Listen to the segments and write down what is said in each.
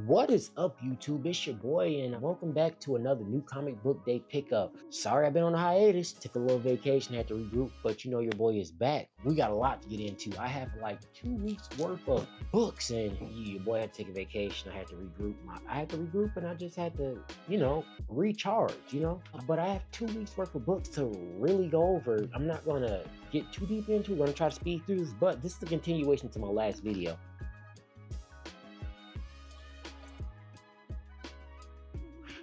What is up, YouTube? It's your boy, and welcome back to another new comic book day pickup. Sorry I've been on a hiatus, took a little vacation, had to regroup, but you know your boy is back. We got a lot to get into. I have like 2 weeks worth of books, and your boy had to take a vacation. I had to regroup. And I just had to, recharge, But I have 2 weeks worth of books to really go over. I'm not gonna get too deep into it. I'm gonna try to speed through this, but this is a continuation to my last video.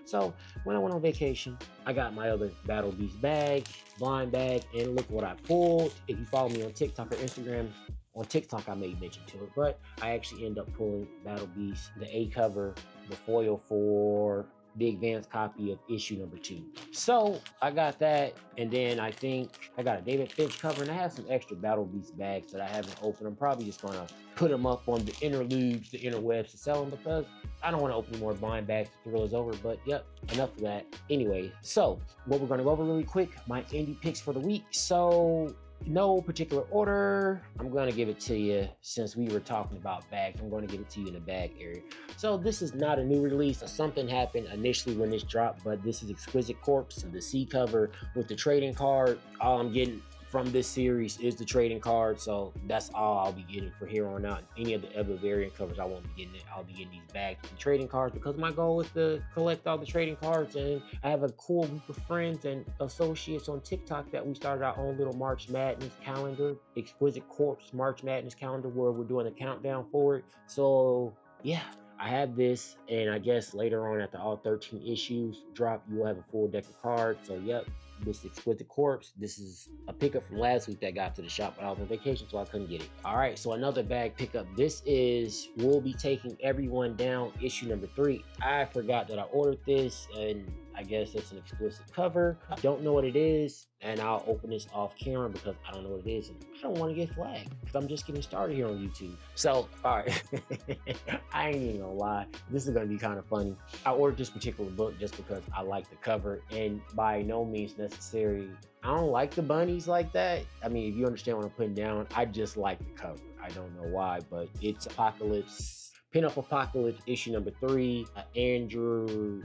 So when I went on vacation, I got my other Battle Beast bag, blind bag, and look what I pulled. If you follow me on TikTok or Instagram, on TikTok I made mention to it, but I actually end up pulling Battle Beast, the A cover, the foil for the advanced copy of issue number 2. So I got that, and then I think I got a David Finch cover, and I have some extra Battle Beast bags that I haven't opened. I'm probably just gonna put them up on the interludes, the interwebs to sell them, because I don't want to open more blind bags to thrill us over. But yep, enough of that. Anyway, so what we're gonna go over really quick, my indie picks for the week. So no particular order. I'm going to give it to you since we were talking about bags. I'm going to give it to you in the bag area. So this is not a new release. Something happened initially when this dropped, but this is Exquisite Corpse, the C cover with the trading card. All I'm getting from this series is the trading card, so that's all I'll be getting for here on out. Any of the other variant covers, I won't be getting it. I'll be getting these bags and trading cards because my goal is to collect all the trading cards, and I have a cool group of friends and associates on TikTok that we started our own little March Madness calendar, Exquisite Corpse March Madness calendar, where we're doing a countdown for it. So yeah, I have this, and I guess later on after all 13 issues drop, you will have a full deck of cards. So yep, this Exquisite Corpse. This is a pickup from last week that got to the shop, but I was on vacation, so I couldn't get it. All right, so another bag pickup. This is We'll Be Taking Everyone Down, issue number 3. I forgot that I ordered this, and I guess it's an explicit cover. I don't know what it is, and I'll open this off camera because I don't know what it is, and I don't want to get flagged because I'm just getting started here on YouTube. So, all right, I ain't even gonna lie. This is gonna be kind of funny. I ordered this particular book just because I like the cover, and by no means necessary. I don't like the bunnies like that. I mean, if you understand what I'm putting down, I just like the cover. I don't know why, but it's Apocalypse. Pin-Up Apocalypse issue number 3, Andrew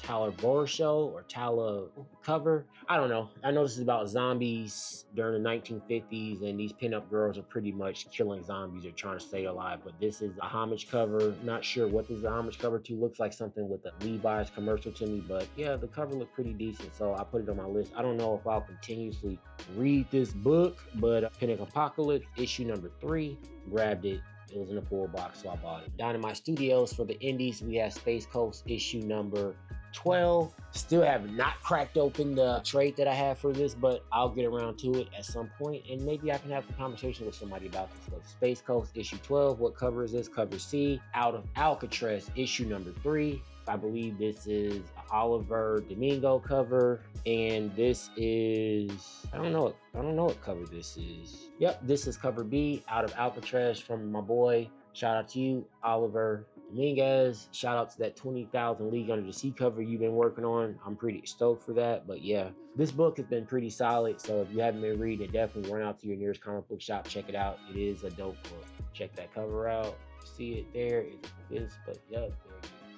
Talavera show or Tala cover. I don't know. I know this is about zombies during the 1950s, and these pin-up girls are pretty much killing zombies or trying to stay alive. But this is a homage cover. Not sure what this is a homage cover to. Looks like something with a Levi's commercial to me, but yeah, the cover looked pretty decent, so I put it on my list. I don't know if I'll continuously read this book, but Pin-Up Apocalypse issue number 3, grabbed it. It was in a full box, so I bought it. Down in my studios for the indies, we have Space Coast issue number 12. Still have not cracked open the trade that I have for this, but I'll get around to it at some point, and maybe I can have some conversation with somebody about this. But Space Coast issue 12, what cover is this? Cover C. Out of Alcatraz issue number 3. I believe this is Oliver Domingo cover, and this is, I don't know what cover this is. Yep, this is cover B, Out of Alcatraz, from my boy. Shout out to you, Oliver Dominguez. Shout out to that 20,000 League Under the Sea cover you've been working on. I'm pretty stoked for that. But yeah, this book has been pretty solid. So if you haven't been reading it, definitely run out to your nearest comic book shop. Check it out. It is a dope book. Check that cover out. See it there. It is, but yep, there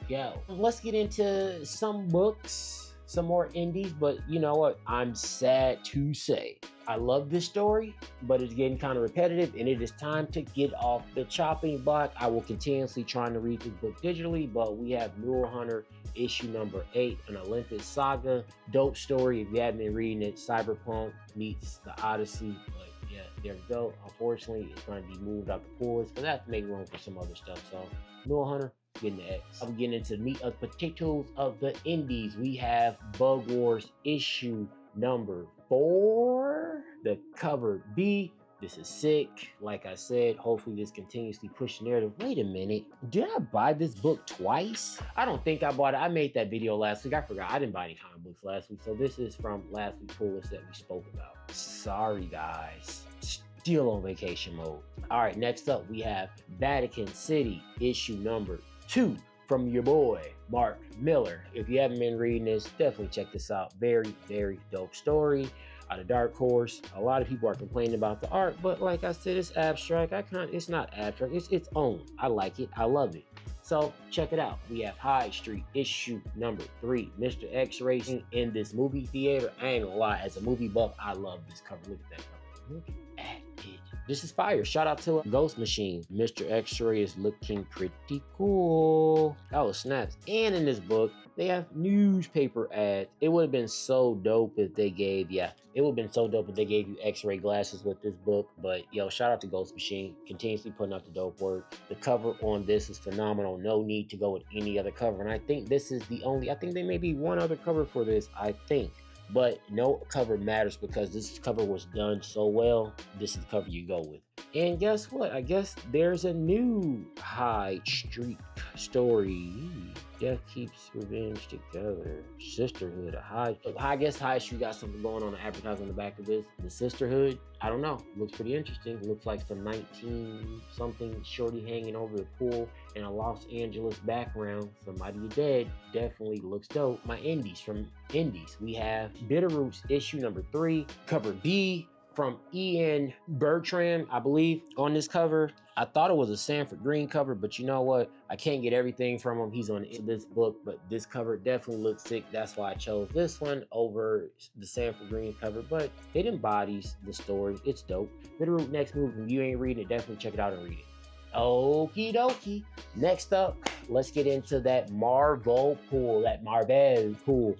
you go. Let's get into some books, some more indies. But you know what? I'm sad to say, I love this story, but it's getting kind of repetitive, and it is time to get off the chopping block. I will continuously trying to read this book digitally, but we have Mural Hunter issue number 8, an Olympus saga. Dope story. If you haven't been reading it, Cyberpunk meets the Odyssey. But yeah, there we go. Unfortunately, it's going to be moved out the pools because I have to make room for some other stuff. So Mural Hunter, getting the X. I'm getting into the meat of potatoes of the indies. We have Bug Wars issue number 4, the cover B. This is sick. Like I said, hopefully this continuously push the narrative. Wait a minute, did I buy this book twice? I don't think I bought it. I made that video last week. I forgot. I didn't buy any comic books last week, so this is from last week's pull list that we spoke about. Sorry guys, still on vacation mode. All right, next up we have Vatican City issue number 2 from your boy Mark Miller. If you haven't been reading this, definitely check this out. Very, very dope story out of Dark Horse. A lot of people are complaining about the art, but like I said, it's abstract. It's not abstract. It's its own. I like it. I love it. So check it out. We have High Street issue number 3. Mr. X-Ray in this movie theater. I ain't gonna lie, as a movie buff, I love this cover. Look at that cover. Look at it. This is fire. Shout out to Ghost Machine. Mr. X-Ray is looking pretty cool. Oh, snaps. And in this book, they have newspaper ads. It would have been so dope if they gave, it would have been so dope if they gave you X-ray glasses with this book. But yo, shout out to Ghost Machine, continuously putting out the dope work. The cover on this is phenomenal. No need to go with any other cover. And I think this is the only, I think there may be one other cover for this, I think. But no cover matters because this cover was done so well. This is the cover you go with. And guess what? I guess there's a new High Street story. Death keeps revenge together. Sisterhood. I guess High Street got something going on, advertising on the back of this. The Sisterhood, I don't know. Looks pretty interesting. Looks like some 19-something shorty hanging over the pool in a Los Angeles background. Somebody dead. Definitely looks dope. My indies from Indies. We have Bitter Roots issue number 3, cover B, from Ian Bertram, I believe, on this cover. I thought it was a Sanford Green cover, but you know what? I can't get everything from him. He's on this book, but this cover definitely looks sick. That's why I chose this one over the Sanford Green cover, but it embodies the story. It's dope. Bitterroot next move. If you ain't reading it, definitely check it out and read it. Okie dokie. Next up, let's get into that Marvel pool.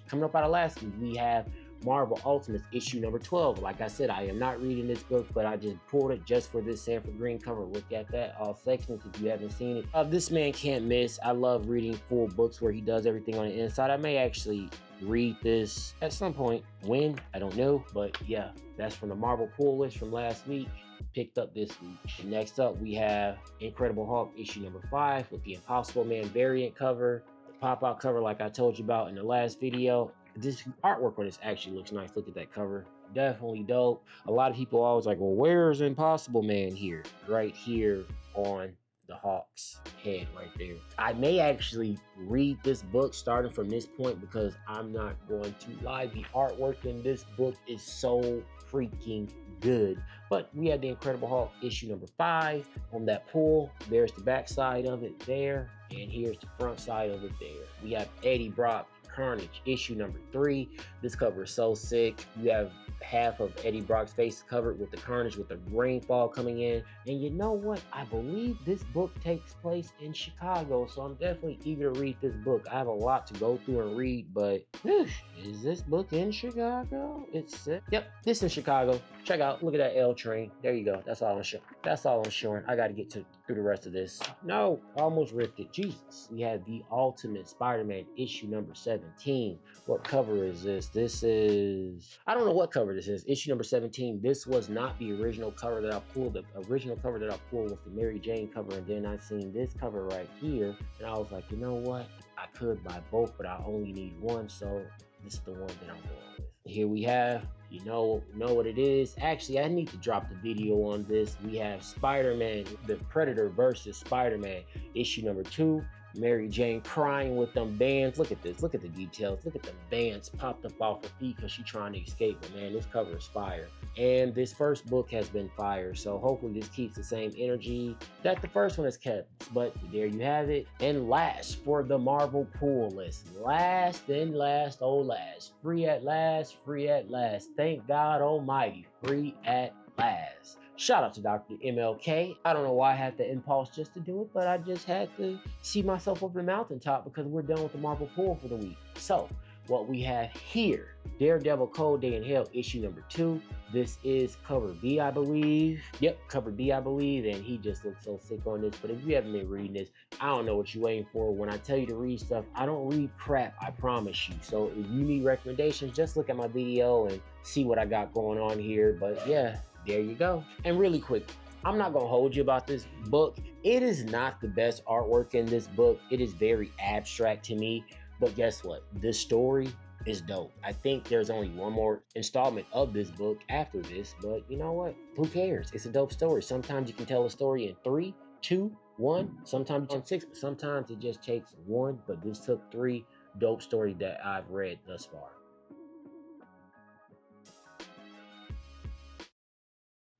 Coming up out of last week, we have Marvel Ultimates issue number 12. Like I said, I am not reading this book, but I just pulled it just for this Sanford Green cover. Look at that, all sections if you haven't seen it. This man can't miss. I love reading full books where he does everything on the inside. I may actually read this at some point. When? I don't know, but yeah, that's from the Marvel pool list from last week. Picked up this week. Next up, we have Incredible Hulk issue number 5 with the Impossible Man variant cover, the pop-out cover like I told you about in the last video. This artwork on this actually looks nice. Look at that cover. Definitely dope. A lot of people always like, well, where's Impossible Man here? Right here on the Hawk's head right there. I may actually read this book starting from this point because I'm not going to lie. The artwork in this book is so freaking good. But we have the Incredible Hulk issue number 5 on that pool. There's the back side of it there, and here's the front side of it there. We have Eddie Brock Carnage issue number 3. This cover is so sick. You have half of Eddie Brock's face covered with the Carnage with the rainfall coming in. And you know what? I believe this book takes place in Chicago, so I'm definitely eager to read this book. I have a lot to go through and read, but is this book in Chicago? It's sick. Yep, this in Chicago. Check out, look at that L train. There you go. That's all I'm showing. That's all I'm showing. I got to get through the rest of this. No, I almost ripped it. Jesus. We have the Ultimate Spider-Man issue number 17. What cover is this? This is, I don't know what cover this is. Issue number 17. This was not the original cover that I pulled. The original cover that I pulled was the Mary Jane cover, and then I seen this cover right here, and I was like, you know what? I could buy both, but I only need one, so this is the one that I'm going with. Here we have, you know what it is. Actually, I need to drop the video on this. We have Spider-Man, the Predator versus Spider-Man, issue number 2. Mary Jane crying with them bands. Look at this. Look at the details. Look at the bands popped up off her feet because she's trying to escape. But man, this cover is fire. And this first book has been fire. So hopefully this keeps the same energy that the first one has kept. But there you have it. And last for the Marvel pool list. Last and last, oh last. Free at last, free at last. Thank God Almighty. Free at last. Shout out to Dr. MLK. I don't know why I had the impulse just to do it, but I just had to see myself over the mountaintop because we're done with the Marvel pool for the week. So, what we have here, Daredevil Cold Day in Hell, issue number 2. This is cover B, I believe. Yep, cover B, I believe, and he just looks so sick on this. But if you haven't been reading this, I don't know what you're waiting for. When I tell you to read stuff, I don't read crap, I promise you. So if you need recommendations, just look at my video and see what I got going on here. But yeah, there you go. And really quick, I'm not gonna hold you about this book. It is not the best artwork in this book. It is very abstract to me, but guess what? This story is dope. I think there's only one more installment of this book after this, but you know what? Who cares? It's a dope story. Sometimes you can tell a story in 3, 2, 1, sometimes in 6, but sometimes it just takes 1, but this took 3. Dope story that I've read thus far.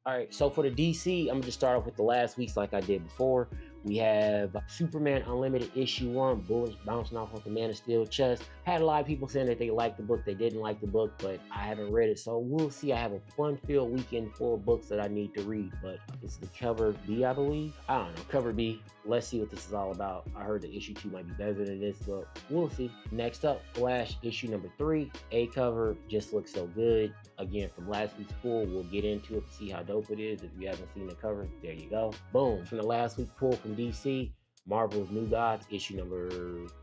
All right, so for the DC, I'm gonna just start off with the last weeks like I did before. We have Superman Unlimited issue 1, bullets bouncing off of the Man of Steel chest. Had a lot of people saying that they liked the book, they didn't like the book, but I haven't read it, so we'll see. I have a fun-filled weekend full of books that I need to read, but it's the cover B, I believe. I don't know, cover B. Let's see what this is all about. I heard the issue 2 might be better than this, but we'll see. Next up, Flash issue number 3. A cover just looks so good. Again, from last week's pull, we'll get into it to see how dope it is. If you haven't seen the cover, there you go. Boom. From the last week's pull from DC, Marvel's New Gods, issue number,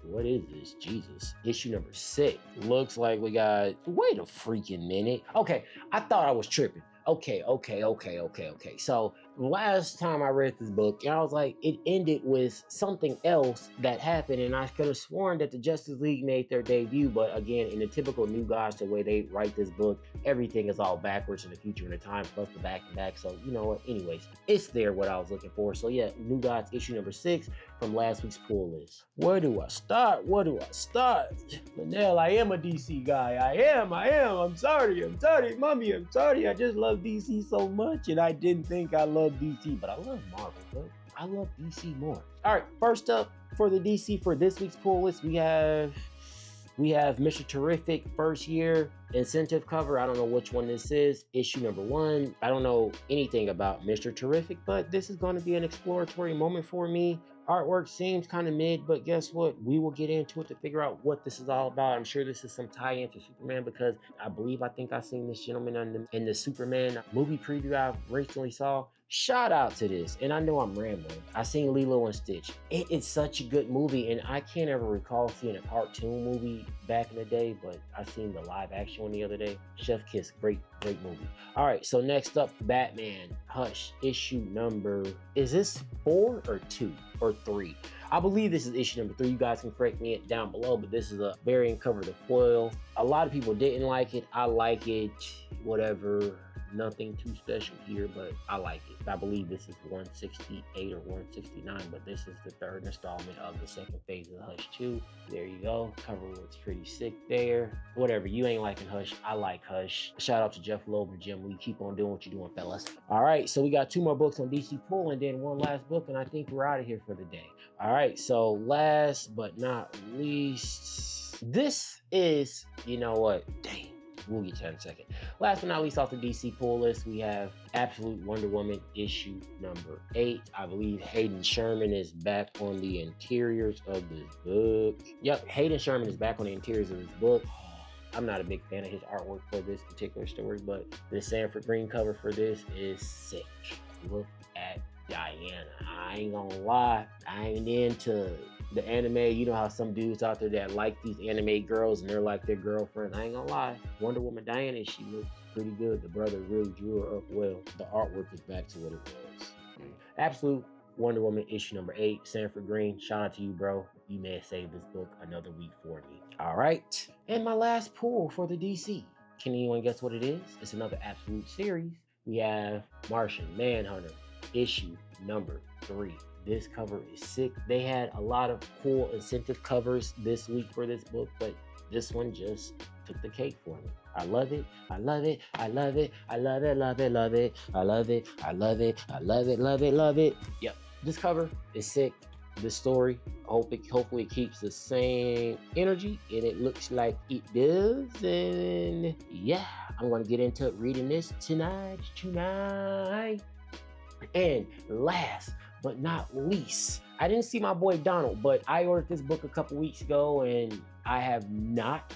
what is this? Jesus. Issue number 6. Looks like we got, wait a freaking minute. Okay, I thought I was tripping. Okay. So last time I read this book, I was like, it ended with something else that happened, and I could have sworn that the Justice League made their debut, but again, in the typical New Gods, the way they write this book, everything is all backwards in the future and the time, plus the back-to-back, so you know what, anyways, it's there what I was looking for. So yeah, New Gods issue number 6 from last week's pull list. Where do I start? Manel, I am a DC guy. I am. I'm sorry, mommy, I'm sorry. I just love DC so much, and I didn't think I loved DC, but I love Marvel, but I love DC more. All right, first up for the DC for this week's pull list, we have Mr. Terrific first year incentive cover. I don't know which one this is. Issue number 1. I don't know anything about Mr. Terrific, but this is going to be an exploratory moment for me. Artwork seems kind of mid, but guess what? We will get into it to figure out what this is all about. I'm sure this is some tie-in to Superman, because I think I seen this gentleman in the Superman movie preview I recently saw. Shout out to this, and I know I'm rambling. I seen Lilo and Stitch. It is such a good movie, and I can't ever recall seeing a cartoon movie back in the day, but I seen the live action one the other day. Chef Kiss, great movie. All right, so next up, Batman Hush issue number, is this 4 or 2 or 3? I believe this is issue number 3. You guys can correct me down below, but this is a variant cover of the foil. A lot of people didn't like it. I like it, whatever. Nothing too special here, but I like it. I believe this is 168 or 169, but this is the 3rd installment of the 2nd phase of Hush 2. There you go. Cover looks pretty sick there. Whatever, you ain't liking Hush, I like Hush. Shout out to Jeff Loeb and Jim Lee. Keep on doing what you're doing, fellas. All right, so we got 2 more books on DC Pull, and then one last book, and I think we're out of here for the day. All right, so last but not least, this is, you know what, dang. We'll get to that in a second. Last but not least, off the DC pull list, we have Absolute Wonder Woman issue number 8. I believe Hayden Sherman is back on the interiors of this book. Yep, Hayden Sherman is back on the interiors of this book. I'm not a big fan of his artwork for this particular story, but the Sanford Green cover for this is sick. Look at Diana. I ain't gonna lie, I ain't into the anime. You know how some dudes out there that like these anime girls and they're like their girlfriends. I ain't gonna lie, Wonder Woman Diana, she looks pretty good. The brother really drew her up well. The artwork is back to what it was. Absolute Wonder Woman issue number 8, Sanford Green. Shout out to you, bro. You may have saved this book another week for me. All right, and my last pull for the DC. Can anyone guess what it is? It's another Absolute series. We have Martian Manhunter issue number 3. This cover is sick. They had a lot of cool incentive covers this week for this book, but this one just took the cake for me. I love it. I love it. I love it. I love it. Love it. Love it. I love it. I love it. I love it. Love it. Love it. Yep. This cover is sick. This story, hopefully it keeps the same energy, and it looks like it does. And yeah, I'm gonna get into reading this tonight. And last but not least, I didn't see my boy Donald, but I ordered this book a couple weeks ago, and I have not,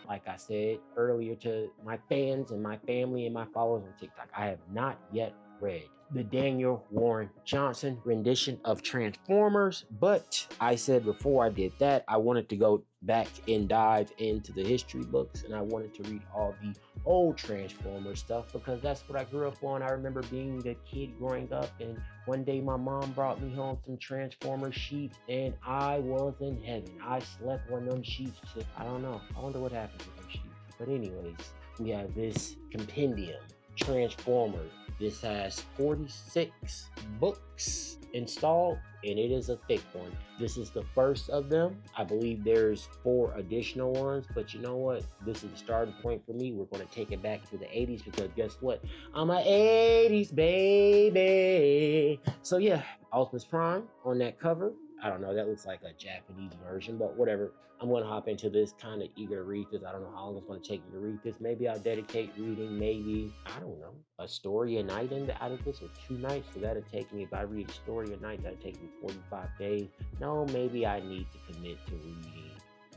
like I said earlier to my fans and my family and my followers on TikTok, I have not yet read the Daniel Warren Johnson rendition of Transformers, but I said before I did that, I wanted to go back and dive into the history books, and I wanted to read all the old Transformers stuff because that's what I grew up on. I remember being a kid growing up, and one day my mom brought me home some Transformers sheets, and I was in heaven. I slept on them sheets till, I don't know, I wonder what happened to them sheets. But anyways, we have this compendium, Transformers, This has 46 books installed, and it is a thick one. This is the first of them. I believe there's 4 additional ones, but you know what? This is the starting point for me. We're going to take it back to the 80s because guess what? I'm a 80s baby. So yeah, Optimus Prime on that cover. I don't know, that looks like a Japanese version, but whatever. I'm going to hop into this, kind of eager to read this. I don't know how long it's going to take me to read this. Maybe I'll dedicate reading, maybe, I don't know, a story a night out of this, or 2 nights. So that'll take me, if I read a story a night, that'll take me 45 days. No, maybe I need to commit to reading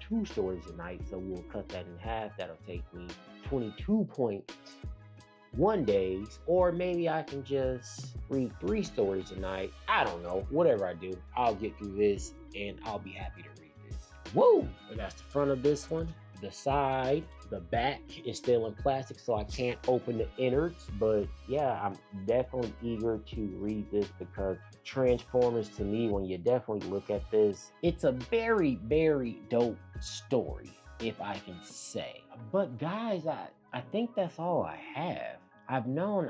2 stories a night. So we'll cut that in half. That'll take me 22.1 days, or maybe I can just read 3 stories a night. I don't know. Whatever I do, I'll get through this and I'll be happy to read this. Woo! But that's the front of this one. The side, the back is still in plastic, so I can't open the innards. But yeah, I'm definitely eager to read this because Transformers, to me, when you definitely look at this, it's a very, very dope story, if I can say. But guys, I think that's all I have. I know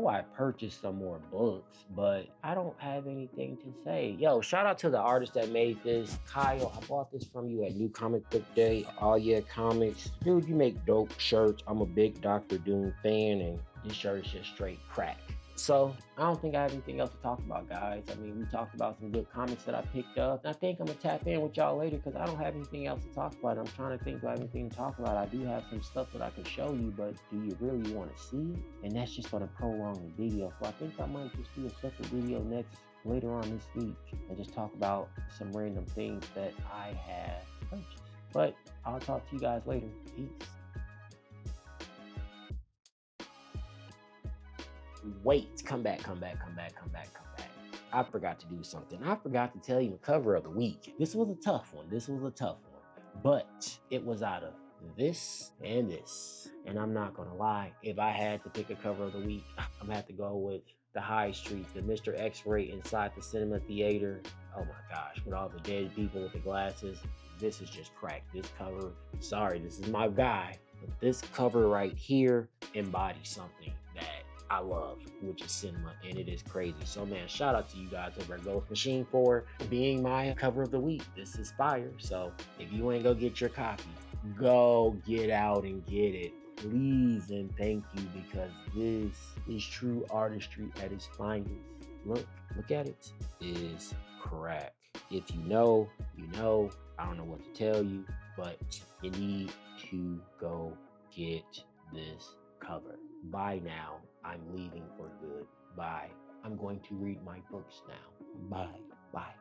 I purchased some more books, but I don't have anything to say. Yo, shout out to the artist that made this. Kyle, I bought this from you at New Comic Book Day. Oh yeah, comics. Dude, you make dope shirts. I'm a big Dr. Doom fan, and this shirt is just straight crack. So I don't think I have anything else to talk about, guys. I mean, we talked about some good comics that I picked up. And I think I'm gonna tap in with y'all later because I don't have anything else to talk about. I'm trying to think, do I have anything to talk about? I do have some stuff that I can show you, but do you really want to see it? And that's just gonna prolong the video. So I think I might just do a separate video later on this week and just talk about some random things that I have purchased. But I'll talk to you guys later. Peace. Wait, come back. I forgot to do something. I forgot to tell you the cover of the week. This was a tough one. But it was out of this and this. And I'm not gonna lie, if I had to pick a cover of the week, I'm gonna have to go with the High Street, the Mr. X-Ray inside the cinema theater. Oh my gosh, with all the dead people with the glasses. This is just crack. This cover, sorry, this is my guy, but this cover right here embodies something that I love, which is cinema, and it is crazy. So man, shout out to you guys over at Ghost Machine for being my cover of the week. This is fire. So if you ain't go get your copy, go get out and get it, please and thank you, because this is true artistry at its finest. Look at it. It is crack. If you know, you know. I don't know what to tell you, but you need to go get this cover. Bye now. I'm leaving for good. Bye. I'm going to read my books now. Bye.